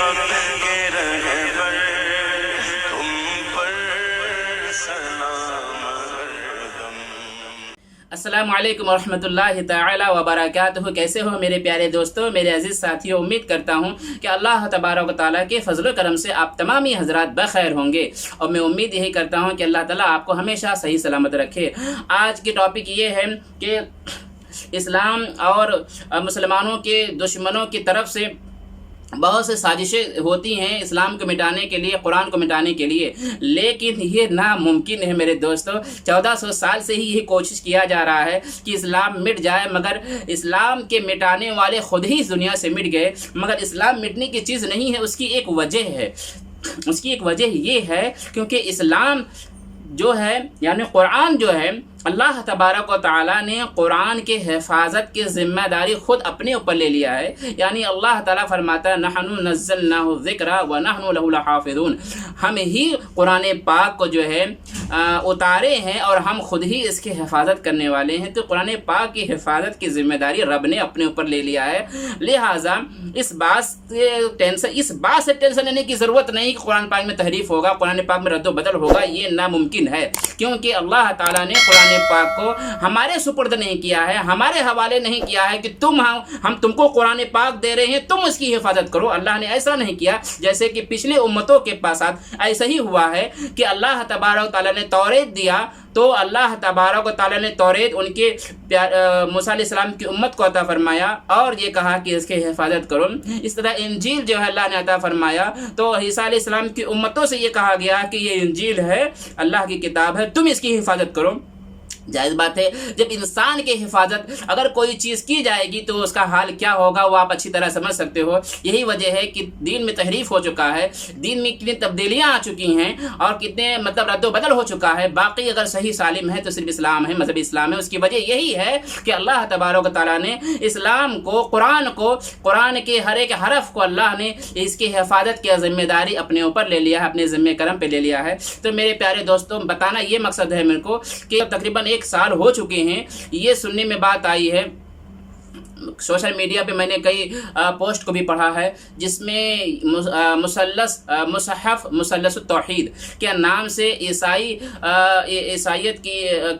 کے رہبر تم پر سلام ہردم۔ السلام علیکم ورحمۃ اللہ تعالی وبرکاتہ۔ کیسے ہو میرے پیارے دوستو، میرے عزیز ساتھیوں؟ امید کرتا ہوں کہ اللہ تبارک و تعالیٰ کے فضل و کرم سے آپ تمامی حضرات بخیر ہوں گے، اور میں امید یہی کرتا ہوں کہ اللہ تعالیٰ آپ کو ہمیشہ صحیح سلامت رکھے۔ آج کی ٹاپک یہ ہے کہ اسلام اور مسلمانوں کے دشمنوں کی طرف سے بہت سے سازشیں ہوتی ہیں اسلام کو مٹانے کے لیے، قرآن کو مٹانے کے لیے، لیکن یہ ناممکن ہے میرے دوستو۔ 1400 سال سے ہی یہ کوشش کیا جا رہا ہے کہ اسلام مٹ جائے، مگر اسلام کے مٹانے والے خود ہی اس دنیا سے مٹ گئے۔ مگر اسلام مٹنے کی چیز نہیں ہے، اس کی ایک وجہ ہے۔ اس کی ایک وجہ یہ ہے کیونکہ اسلام جو ہے، یعنی قرآن جو ہے، اللہ تبارک و تعالیٰ نے قرآن کے حفاظت کی ذمہ داری خود اپنے اوپر لے لیا ہے۔ یعنی اللہ تعالیٰ فرماتا ہے نحن نزلناہ الذکر ونحن لہ لحافظون، ہم ہی قرآن پاک کو جو ہے اتارے ہیں اور ہم خود ہی اس کی حفاظت کرنے والے ہیں۔ تو قرآن پاک کی حفاظت کی ذمہ داری رب نے اپنے اوپر لے لیا ہے، لہٰذا اس بات سے ٹینشن لینے کی ضرورت نہیں کہ قرآن پاک میں تحریف ہوگا، قرآن پاک میں رد و بدل ہوگا، یہ ناممکن ہے، کیونکہ اللہ تعالیٰ نے قرآن پاک کو ہمارے سپرد نہیں کیا ہے، ہمارے حوالے نہیں کیا ہے کہ ہم تم کو قرآن پاک دے رہے ہیں، تم اس کی حفاظت کرو۔ اللہ نے ایسا نہیں کیا، جیسے کہ پچھلے امتوں کے ساتھ ایسا ہی ہوا ہے کہ اللہ تبارک و تعالیٰ نے توریت دیا، تو اللہ تبارک و تعالیٰ نے توریت ان کے موسیٰ علیہ السلام کی امت کو عطا فرمایا اور یہ کہا کہ اس کی حفاظت کرو۔ اس طرح انجیل جو ہے اللہ نے عطا فرمایا، تو عیسیٰ علیہ السلام کی امتوں سے یہ کہا گیا کہ یہ انجیل ہے، اللہ کی کتاب ہے، تم اس کی حفاظت کرو۔ جائز بات ہے، جب انسان کی حفاظت اگر کوئی چیز کی جائے گی تو اس کا حال کیا ہوگا وہ آپ اچھی طرح سمجھ سکتے ہو۔ یہی وجہ ہے کہ دین میں تحریف ہو چکا ہے، دین میں کتنی تبدیلیاں آ چکی ہیں اور کتنے رد و بدل ہو چکا ہے۔ باقی اگر صحیح سالم ہے تو صرف اسلام ہے، مذہب اسلام ہے۔ اس کی وجہ یہی ہے کہ اللہ تبارک و تعالیٰ نے اسلام کو، قرآن کے ہر ایک حرف کو اللہ نے اس کی حفاظت کی ذمہ داری اپنے اوپر لے لیا ہے، اپنے ذمہ کرم پہ لے لیا ہے۔ تو میرے پیارے دوستوں، بتانا یہ مقصد ہے میرے کو کہ تقریباً 1 سال ہو چکے ہیں، یہ سننے میں بات آئی ہے، سوشل میڈیا پہ میں نے کئی پوسٹ کو بھی پڑھا ہے، جس میں مصحف مثلث التوحید کے نام سے عیسائیت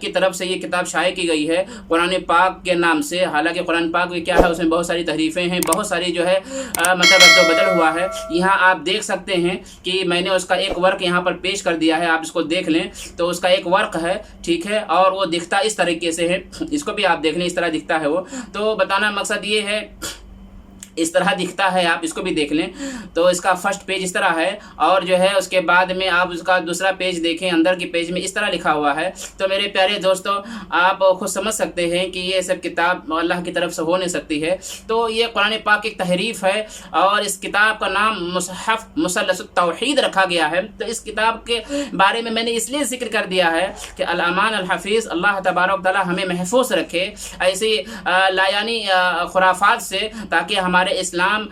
کی طرف سے یہ کتاب شائع کی گئی ہے قرآن پاک کے نام سے۔ حالانکہ قرآن پاک میں کیا ہے، اس میں بہت ساری تحریفیں ہیں، بہت ساری جو ہے رد و بدل ہوا ہے۔ یہاں آپ دیکھ سکتے ہیں کہ میں نے اس کا ایک ورق یہاں پر پیش کر دیا ہے، آپ اس کو دیکھ لیں تو اس کا ایک ورق ہے، ٹھیک ہے، اور وہ دکھتا اس طریقے سے ہے، اس کو بھی آپ دیکھ لیں، اس طرح دکھتا ہے وہ۔ تو بتانا مقصد یہ ہے، اس طرح دکھتا ہے، آپ اس کو بھی دیکھ لیں تو اس کا فرسٹ پیج اس طرح ہے، اور جو ہے اس کے بعد میں آپ اس کا دوسرا پیج دیکھیں، اندر کے پیج میں اس طرح لکھا ہوا ہے۔ تو میرے پیارے دوستو، آپ خود سمجھ سکتے ہیں کہ یہ سب کتاب اللہ کی طرف سے ہو نہیں سکتی ہے۔ تو یہ قرآن پاک ایک تحریف ہے، اور اس کتاب کا نام مصحف مثلث التوحید رکھا گیا ہے۔ تو اس کتاب کے بارے میں نے اس لیے ذکر کر دیا ہے کہ الامان الحفیظ، اللہ تبارک تعالیٰ ہمیں محفوظ رکھے ایسی لایانی خرافات سے، تاکہ ہمارے اسلام،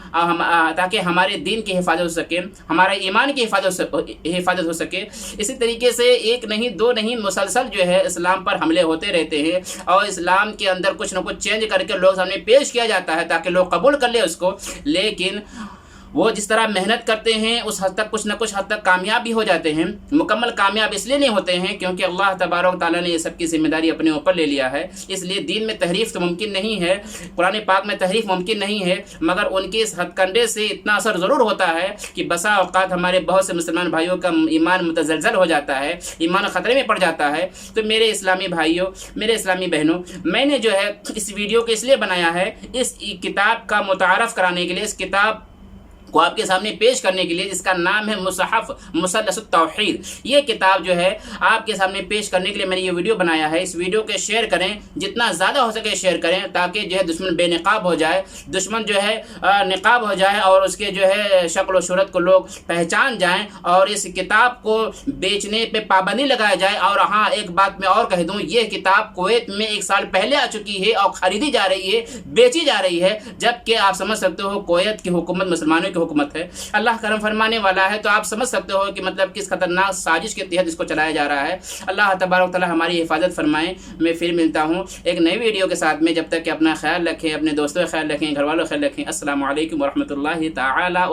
تاکہ ہمارے دین کی حفاظت ہو سکے، ہمارے ایمان کی حفاظت ہو سکے۔ اسی طریقے سے ایک نہیں دو نہیں، مسلسل جو ہے اسلام پر حملے ہوتے رہتے ہیں، اور اسلام کے اندر کچھ نہ کچھ چینج کر کے لوگ سامنے پیش کیا جاتا ہے تاکہ لوگ قبول کر لیں اس کو، لیکن وہ جس طرح محنت کرتے ہیں اس حد تک کچھ نہ کچھ حد تک کامیاب بھی ہو جاتے ہیں۔ مکمل کامیاب اس لیے نہیں ہوتے ہیں کیونکہ اللہ تبارک تعالیٰ نے یہ سب کی ذمہ داری اپنے اوپر لے لیا ہے۔ اس لیے دین میں تحریف تو ممکن نہیں ہے، قرآن پاک میں تحریف ممکن نہیں ہے، مگر ان کے اس ہتھ کنڈے سے اتنا اثر ضرور ہوتا ہے کہ بسا اوقات ہمارے بہت سے مسلمان بھائیوں کا ایمان متزلزل ہو جاتا ہے، ایمان خطرے میں پڑ جاتا ہے۔ تو میرے اسلامی بھائیوں، میرے اسلامی بہنوں، میں نے جو ہے اس ویڈیو کو اس لیے بنایا ہے، اس کتاب کا متعارف کرانے کے لیے، اس کتاب کو آپ کے سامنے پیش کرنے کے لیے، جس کا نام ہے مصحف مثلث التوحید۔ یہ کتاب جو ہے آپ کے سامنے پیش کرنے کے لیے میں نے یہ ویڈیو بنایا ہے۔ اس ویڈیو کو شیئر کریں، جتنا زیادہ ہو سکے شیئر کریں، تاکہ جو ہے دشمن بے نقاب ہو جائے، دشمن جو ہے نقاب ہو جائے، اور اس کے جو ہے شکل و صورت کو لوگ پہچان جائیں، اور اس کتاب کو بیچنے پہ پابندی لگایا جائے۔ اور ہاں، ایک بات میں اور کہہ دوں، یہ کتاب کویت میں 1 سال پہلے آ چکی ہے اور خریدی جا رہی ہے، بیچی جا رہی ہے، جبکہ آپ سمجھ سکتے ہو کویت کی حکومت مسلمانوں کی حکومت ہے، اللہ کرم فرمانے والا ہے۔ تو آپ سمجھ سکتے ہو کہ مطلب کس خطرناک سازش کے تحت اس کو چلایا جا رہا ہے۔ اللہ تبارک تعالی ہماری حفاظت فرمائے۔ میں پھر ملتا ہوں ایک نئی ویڈیو کے ساتھ میں، جب تک کہ اپنا خیال رکھیں، اپنے دوستوں کا خیال رکھیں، گھر والوں کا خیال رکھیں۔ السلام علیکم ورحمۃ اللہ تعالی